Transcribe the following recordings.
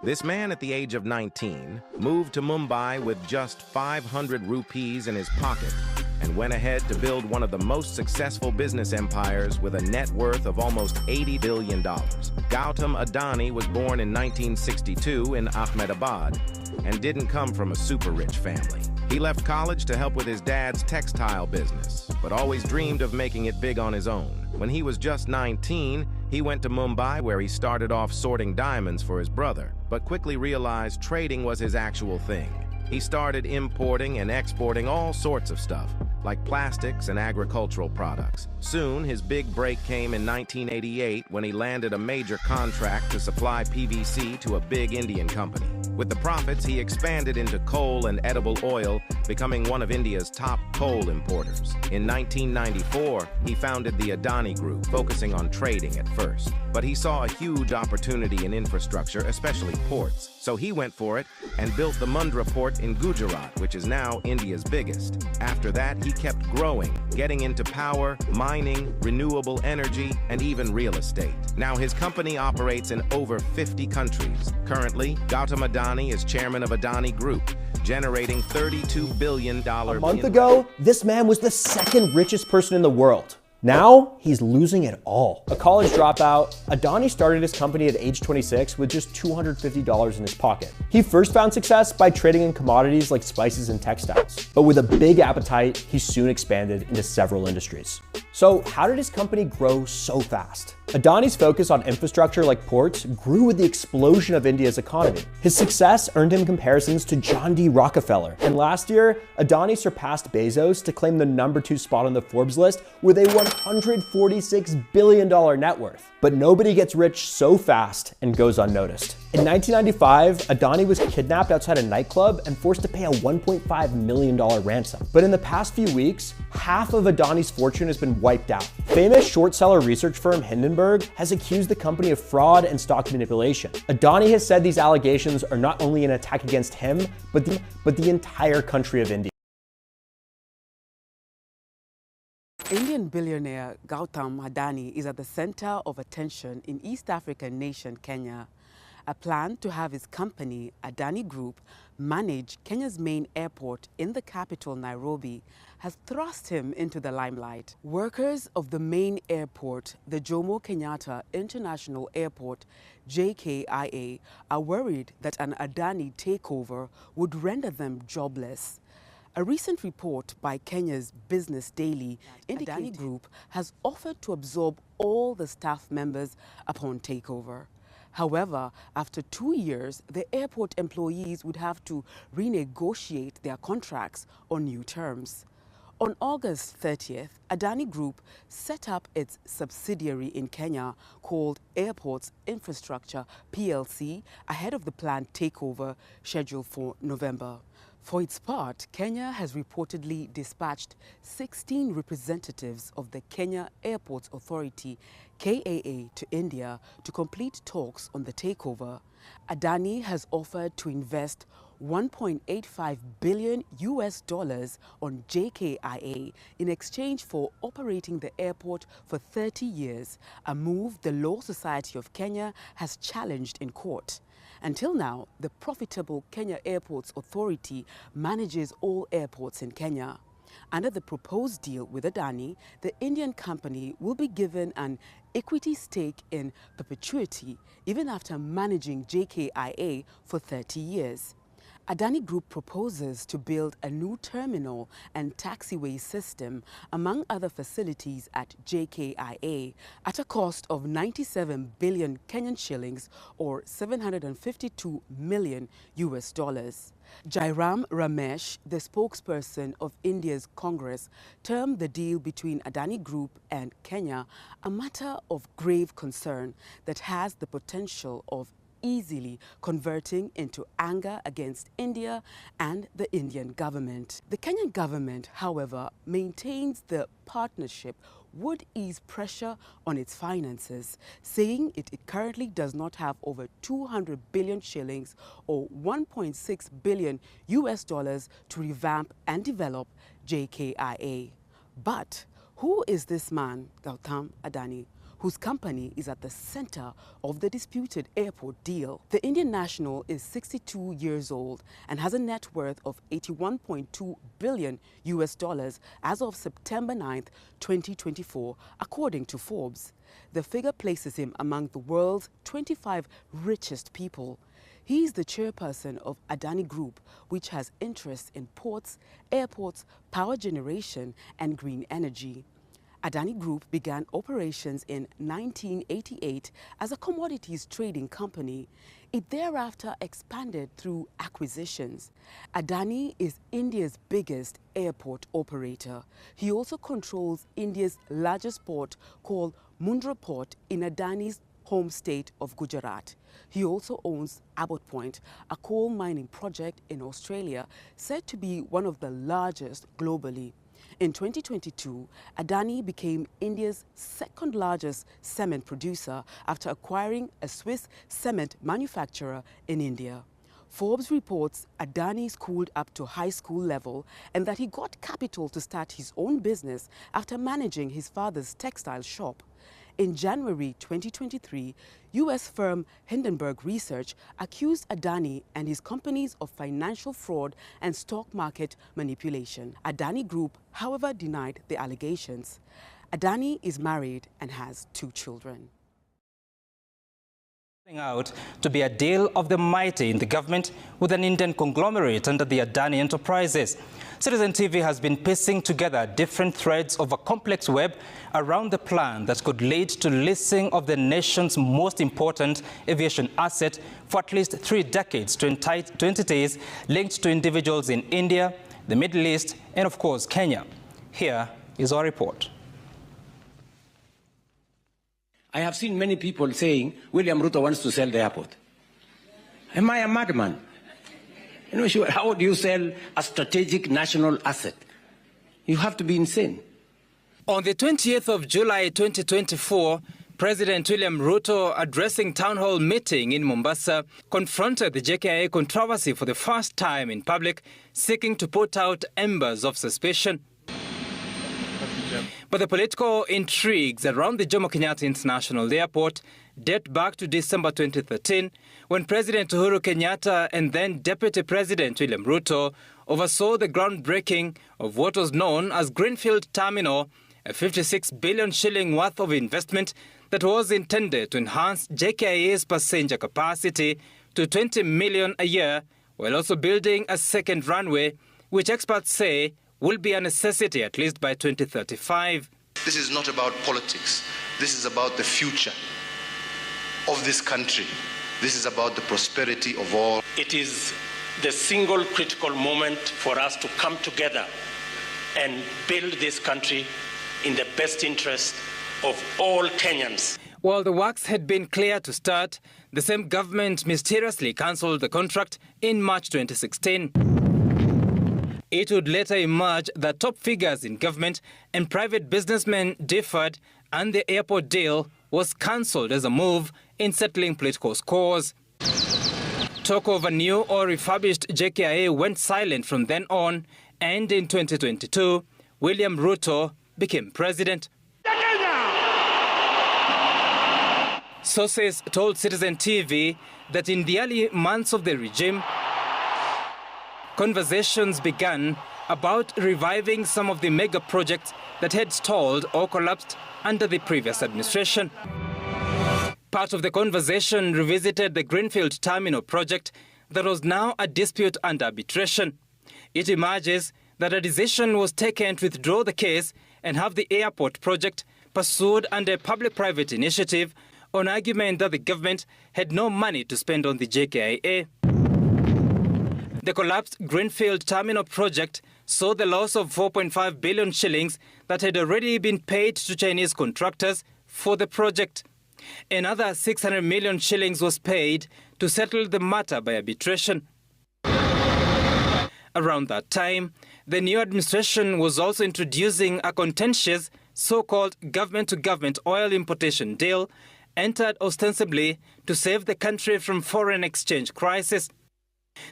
This man at the age of 19 moved to Mumbai with just 500 rupees in his pocket and went ahead to build one of the most successful business empires with a net worth of almost $80 billion. Gautam Adani was born in 1962 in Ahmedabad and didn't come from a super-rich family. He left college to help with his dad's textile business, but always dreamed of making it big on his own. When he was just 19, he went to Mumbai where he started off sorting diamonds for his brother, but quickly realized trading was his actual thing. He started importing and exporting all sorts of stuff, like plastics and agricultural products. Soon, his big break came in 1988 when he landed a major contract to supply PVC to a big Indian company. With the profits, he expanded into coal and edible oil, becoming one of India's top coal importers. In 1994, he founded the Adani Group, focusing on trading at first. But he saw a huge opportunity in infrastructure, especially ports. So he went for it and built the Mundra port in Gujarat, which is now India's biggest. After that, he kept growing, getting into power, mining, renewable energy, and even real estate. Now his company operates in over 50 countries. Currently, Gautam Adani is chairman of Adani Group, generating $32 billion. A month ago, this man was the second richest person in the world. Now, he's losing it all. A college dropout, Adani started his company at age 26 with just $250 in his pocket. He first found success by trading in commodities like spices and textiles. But with a big appetite, he soon expanded into several industries. So how did his company grow so fast? Adani's focus on infrastructure like ports grew with the explosion of India's economy. His success earned him comparisons to John D. Rockefeller. And last year, Adani surpassed Bezos to claim the #2 spot on the Forbes list with a $146 billion net worth. But nobody gets rich so fast and goes unnoticed. In 1995, Adani was kidnapped outside a nightclub and forced to pay a $1.5 million ransom. But in the past few weeks, half of Adani's fortune has been wiped out. Famous short seller research firm Hindenburg has accused the company of fraud and stock manipulation. Adani has said these allegations are not only an attack against him, but the entire country of India. Indian billionaire Gautam Adani is at the center of attention in East African nation Kenya. A plan to have his company, Adani Group, manage Kenya's main airport in the capital, Nairobi, has thrust him into the limelight. Workers of the main airport, the Jomo Kenyatta International Airport, JKIA, are worried that an Adani takeover would render them jobless. A recent report by Kenya's Business Daily indicated Adani Group has offered to absorb all the staff members upon takeover. However, after 2 years, the airport employees would have to renegotiate their contracts on new terms. On August 30th, Adani Group set up its subsidiary in Kenya called Airports Infrastructure PLC ahead of the planned takeover scheduled for November. For its part, Kenya has reportedly dispatched 16 representatives of the Kenya Airports Authority, KAA, to India to complete talks on the takeover. Adani has offered to invest $1.85 billion on JKIA in exchange for operating the airport for 30 years, a move the Law Society of Kenya has challenged in court. Until now, the profitable Kenya Airports Authority manages all airports in Kenya. Under the proposed deal with Adani, the Indian company will be given an equity stake in perpetuity even after managing JKIA for 30 years. Adani Group proposes to build a new terminal and taxiway system, among other facilities at JKIA, at a cost of 97 billion Kenyan shillings or $752 million. Jairam Ramesh, the spokesperson of India's Congress, termed the deal between Adani Group and Kenya a matter of grave concern that has the potential of easily converting into anger against India and the Indian government. The Kenyan government, however, maintains the partnership would ease pressure on its finances, saying it currently does not have over 200 billion shillings or $1.6 billion to revamp and develop JKIA. But who is this man, Gautam Adani? whose company is at the center of the disputed airport deal. The Indian national is 62 years old and has a net worth of $81.2 billion as of September 9, 2024, according to Forbes. The figure places him among the world's 25 richest people. He is the chairperson of Adani Group, which has interests in ports, airports, power generation, and green energy. Adani Group began operations in 1988 as a commodities trading company. It thereafter expanded through acquisitions. Adani is India's biggest airport operator. He also controls India's largest port called Mundra Port in Adani's home state of Gujarat. He also owns Abbot Point, a coal mining project in Australia, said to be one of the largest globally. In 2022, Adani became India's second largest cement producer after acquiring a Swiss cement manufacturer in India. Forbes reports Adani schooled up to high school level and that he got capital to start his own business after managing his father's textile shop. In January 2023, U.S. firm Hindenburg Research accused Adani and his companies of financial fraud and stock market manipulation. Adani Group, however, denied the allegations. Adani is married and has 2 children. Out to be a deal of the mighty in the government with an Indian conglomerate under the Adani Enterprises. Citizen TV has been piecing together different threads of a complex web around the plan that could lead to leasing of the nation's most important aviation asset for at least 3 decades to entities linked to individuals in India, the Middle East, and of course Kenya. Here is our report. I have seen many people saying William Ruto wants to sell the airport. Am I a madman? Sure, how do you sell a strategic national asset? You have to be insane. On the 20th of July 2024, President William Ruto, addressing town hall meeting in Mombasa, confronted the JKIA controversy for the first time in public, seeking to put out embers of suspicion. But the political intrigues around the Jomo Kenyatta International Airport date back to December 2013, when President Uhuru Kenyatta and then Deputy President William Ruto oversaw the groundbreaking of what was known as Greenfield Terminal, a 56 billion shilling worth of investment that was intended to enhance JKIA's passenger capacity to 20 million a year, while also building a second runway, which experts say will be a necessity at least by 2035. This is not about politics. This is about the future of this country. This is about the prosperity of all. It is the single critical moment for us to come together and build this country in the best interest of all Kenyans. While the works had been clear to start, the same government mysteriously cancelled the contract in March 2016. It would later emerge that top figures in government and private businessmen differed, and the airport deal was cancelled as a move in settling political scores. Talk of a new or refurbished JKIA went silent from then on, and in 2022, William Ruto became president. Sources told Citizen TV that in the early months of the regime, conversations began about reviving some of the mega projects that had stalled or collapsed under the previous administration. Part of the conversation revisited the Greenfield Terminal project that was now a dispute under arbitration. It emerges that a decision was taken to withdraw the case and have the airport project pursued under a public-private initiative on argument that the government had no money to spend on the JKIA. The collapsed Greenfield Terminal project saw the loss of 4.5 billion shillings that had already been paid to Chinese contractors for the project. Another 600 million shillings was paid to settle the matter by arbitration. Around that time, the new administration was also introducing a contentious so-called government-to-government oil importation deal, entered ostensibly to save the country from foreign exchange crisis.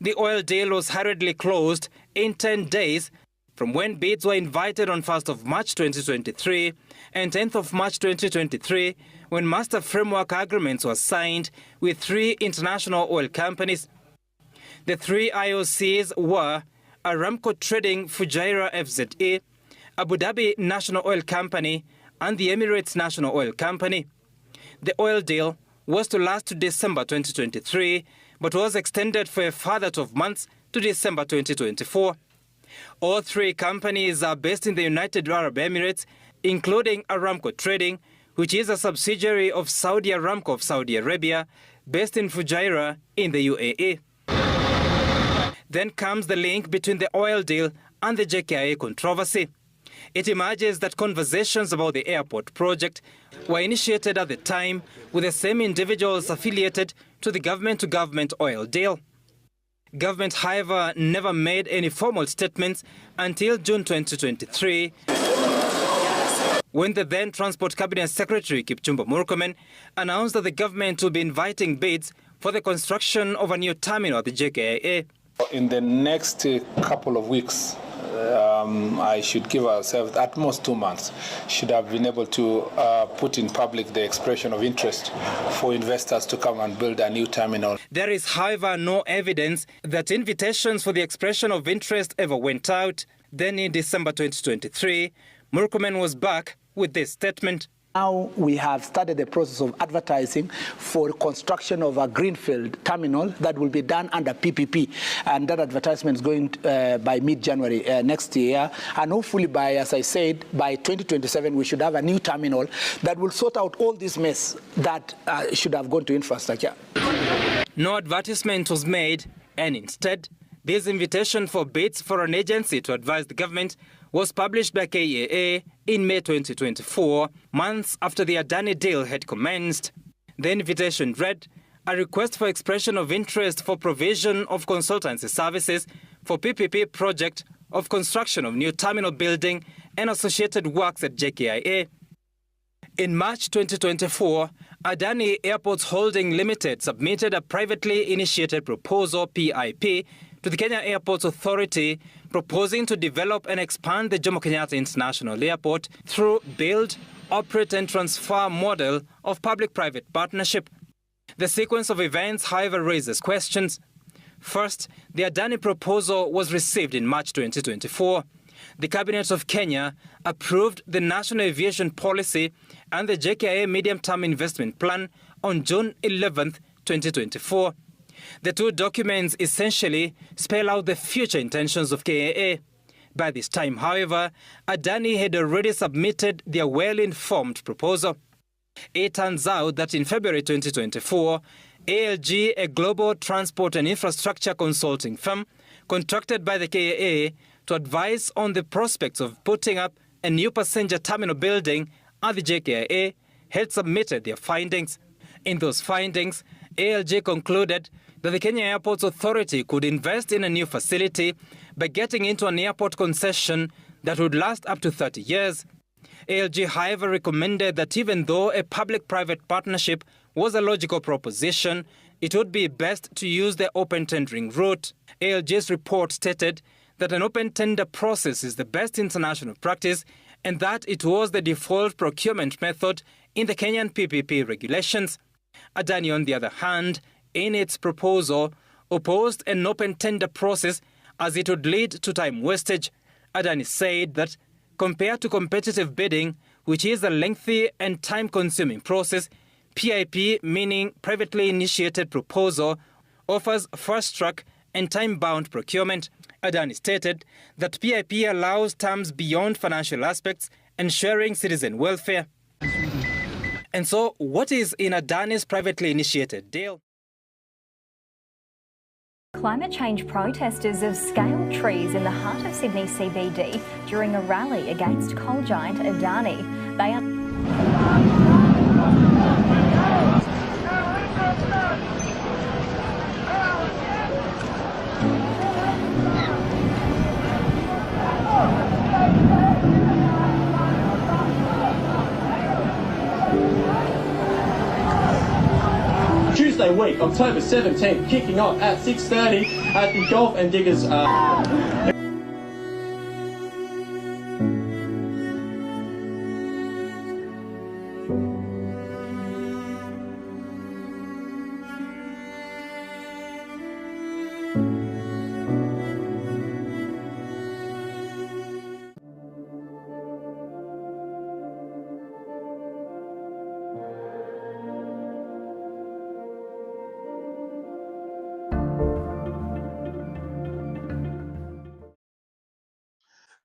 The oil deal was hurriedly closed in 10 days from when bids were invited on 1st of March 2023 and 10th of March 2023, when master framework agreements were signed with 3 international oil companies. The 3 IOCs were Aramco Trading Fujairah FZE, Abu Dhabi National Oil Company, and the Emirates National Oil Company. The oil deal was to last to December 2023, but was extended for a further 12 months to December 2024. All 3 companies are based in the United Arab Emirates, including Aramco Trading, which is a subsidiary of Saudi Aramco of Saudi Arabia, based in Fujairah in the UAE. Then comes the link between the oil deal and the JKIA controversy. It emerges that conversations about the airport project were initiated at the time with the same individuals affiliated to the government-to-government oil deal. Government, however, never made any formal statements until June 2023, when the then Transport Cabinet Secretary Kipchumba Murkomen announced that the government would be inviting bids for the construction of a new terminal at the JKIA. In the next couple of weeks, I should give ourselves at most 2 months, should have been able to put in public the expression of interest for investors to come and build a new terminal. There is, however, no evidence that invitations for the expression of interest ever went out. Then in December 2023, Murkomen was back with this statement. Now we have started the process of advertising for construction of a greenfield terminal that will be done under PPP, and that advertisement is going by mid-January next year, and hopefully by, as I said, by 2027 we should have a new terminal that will sort out all this mess that should have gone to infrastructure. No advertisement was made, and instead this invitation for bids for an agency to advise the government was published by KEA in May 2024, months after the Adani deal had commenced. The invitation read, a request for expression of interest for provision of consultancy services for PPP project of construction of new terminal building and associated works at JKIA. In March 2024, Adani Airports Holding Limited submitted a privately initiated proposal, PIP, to the Kenya Airports Authority, proposing to develop and expand the Jomo Kenyatta International Airport through build, operate and transfer model of public-private partnership. The sequence of events, however, raises questions. First, the Adani proposal was received in March 2024. The Cabinet of Kenya approved the National Aviation Policy and the JKIA Medium-Term Investment Plan on June 11, 2024. The 2 documents essentially spell out the future intentions of KAA. By this time, however, Adani had already submitted their well-informed proposal. It turns out that in February 2024, ALG, a global transport and infrastructure consulting firm, contracted by the KAA to advise on the prospects of putting up a new passenger terminal building at the JKIA, had submitted their findings. In those findings, ALG concluded that the Kenya Airports Authority could invest in a new facility by getting into an airport concession that would last up to 30 years. ALG, however, recommended that even though a public-private partnership was a logical proposition, it would be best to use the open tendering route. ALG's report stated that an open tender process is the best international practice and that it was the default procurement method in the Kenyan PPP regulations. Adani, on the other hand, in its proposal, opposed an open tender process as it would lead to time wastage. Adani said that compared to competitive bidding, which is a lengthy and time-consuming process, PIP, meaning privately initiated proposal, offers fast-track and time-bound procurement. Adani stated that PIP allows terms beyond financial aspects, ensuring citizen welfare. And so, what is in Adani's privately initiated deal? Climate change protesters have scaled trees in the heart of Sydney CBD during a rally against coal giant Adani. They are... Tuesday week, October 17th, kicking off at 6:30 at the Golf and Diggers.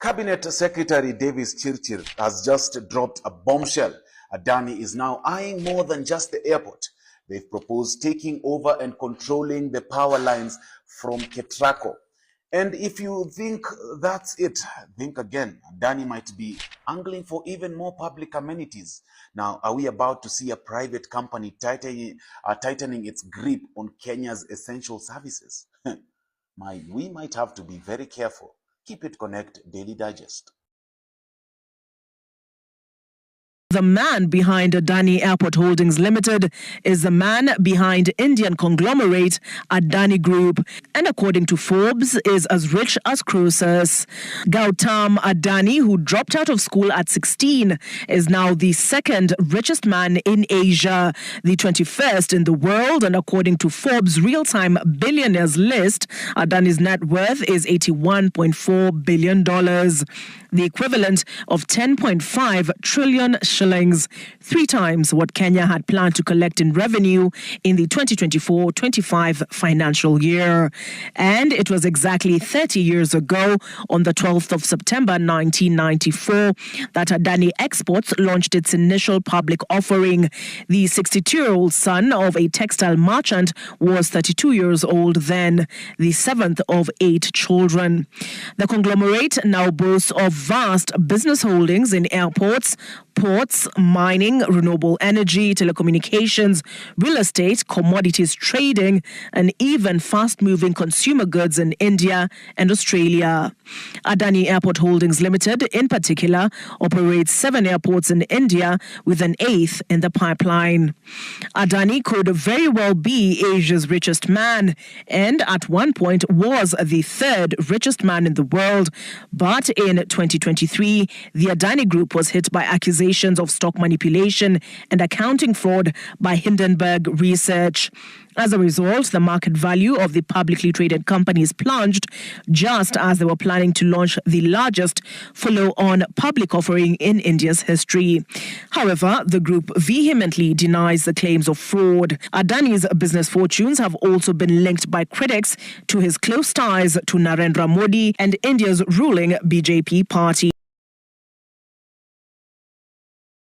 Cabinet Secretary Davis Chirchir has just dropped a bombshell. Adani is now eyeing more than just the airport. They've proposed taking over and controlling the power lines from Ketraco. And if you think that's it, think again. Adani might be angling for even more public amenities. Now, are we about to see a private company tightening its grip on Kenya's essential services? We might have to be very careful. Keep it connected, Daily Digest. The man behind Adani Airport Holdings Limited is the man behind Indian conglomerate Adani Group, and according to Forbes, is as rich as Croesus. Gautam Adani, who dropped out of school at 16, is now the second richest man in Asia, the 21st in the world, and according to Forbes' real-time billionaires list, Adani's net worth is $81.4 billion, the equivalent of 10.5 trillion shillings, 3 times what Kenya had planned to collect in revenue in the 2024-25 financial year. And it was exactly 30 years ago, on the 12th of September 1994, that Adani Exports launched its initial public offering. The 62-year-old son of a textile merchant was 32 years old then, the 7th of 8 children. The conglomerate now boasts of vast business holdings in airports, ports, mining, renewable energy, telecommunications, real estate, commodities trading, and even fast-moving consumer goods in India and Australia. Adani Airport Holdings Limited, in particular, operates 7 airports in India, with an 8th in the pipeline. Adani could very well be Asia's richest man, and at one point was the 3rd richest man in the world. But in 2023, the Adani Group was hit by accusations of stock manipulation and accounting fraud by Hindenburg Research. As a result, the market value of the publicly traded companies plunged just as they were planning to launch the largest follow-on public offering in India's history. However, the group vehemently denies the claims of fraud. Adani's business fortunes have also been linked by critics to his close ties to Narendra Modi and India's ruling BJP party.